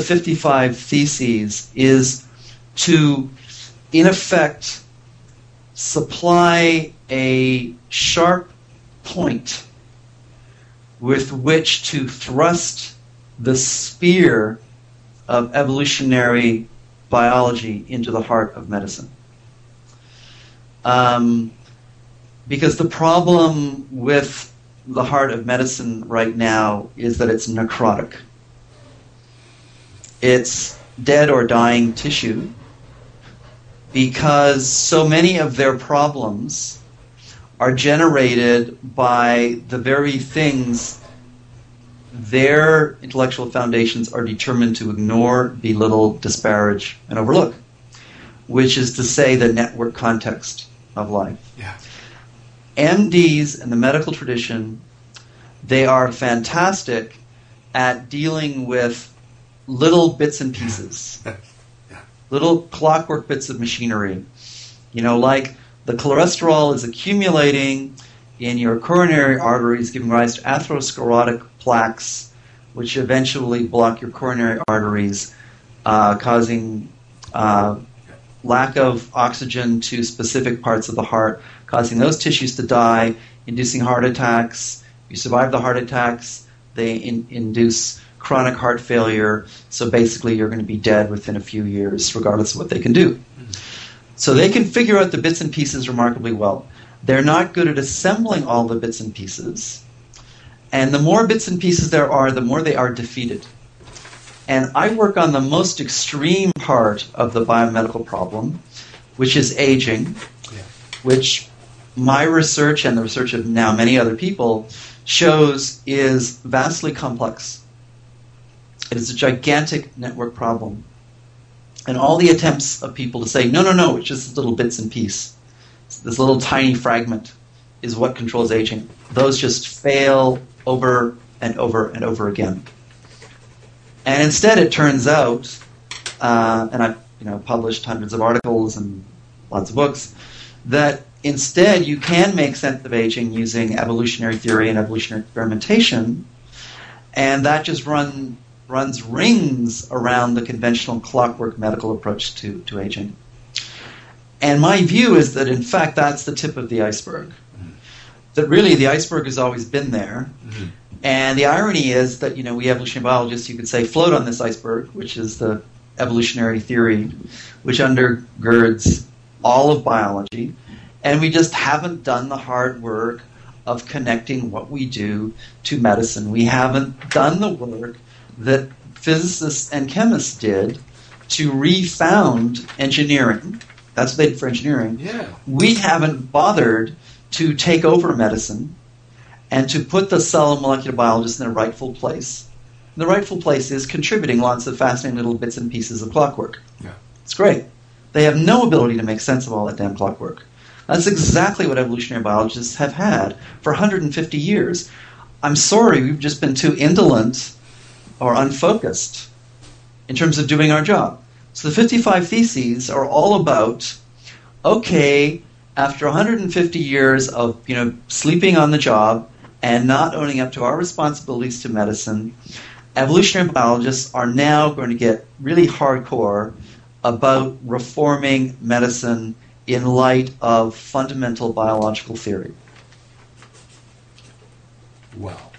the 55 Theses is to, in effect, supply a sharp point with which to thrust the spear of evolutionary biology into the heart of medicine. Because the problem with the heart of medicine right now is that it's necrotic. It's dead or dying tissue because so many of their problems are generated by the very things their intellectual foundations are determined to ignore, belittle, disparage, and overlook, which is to say the network context of life. Yeah. MDs in the medical tradition, they are fantastic at dealing with little bits and pieces, little clockwork bits of machinery. You know, like the cholesterol is accumulating in your coronary arteries, giving rise to atherosclerotic plaques, which eventually block your coronary arteries, causing lack of oxygen to specific parts of the heart, causing those tissues to die, inducing heart attacks. If you survive the heart attacks, they induce chronic heart failure, so basically you're going to be dead within a few years, regardless of what they can do. So they can figure out the bits and pieces remarkably well. They're not good at assembling all the bits and pieces, and the more bits and pieces there are, the more they are defeated. And I work on the most extreme part of the biomedical problem, which is aging, which my research and the research of now many other people shows is vastly complex. It is a gigantic network problem. And all the attempts of people to say, no, it's just little bits and pieces. This little tiny fragment is what controls aging. Those just fail over and over and over again. And instead it turns out, and I've published hundreds of articles and lots of books, that instead you can make sense of aging using evolutionary theory and evolutionary experimentation, and that just runs rings around the conventional clockwork medical approach to aging. And my view is that, in fact, that's the tip of the iceberg. Mm-hmm. That really the iceberg has always been there. Mm-hmm. And the irony is that, we evolutionary biologists, you could say, float on this iceberg, which is the evolutionary theory, which undergirds all of biology. And we just haven't done the hard work of connecting what we do to medicine. We haven't done the work that physicists and chemists did to refound engineering. That's what they did for engineering. Yeah. We haven't bothered to take over medicine and to put the cell and molecular biologists in their rightful place. And the rightful place is contributing lots of fascinating little bits and pieces of clockwork. Yeah. It's great. They have no ability to make sense of all that damn clockwork. That's exactly what evolutionary biologists have had for 150 years. I'm sorry, we've just been too indolent or unfocused in terms of doing our job. So the 55 Theses are all about, okay, after 150 years of sleeping on the job and not owning up to our responsibilities to medicine, evolutionary biologists are now going to get really hardcore about reforming medicine in light of fundamental biological theory. Wow.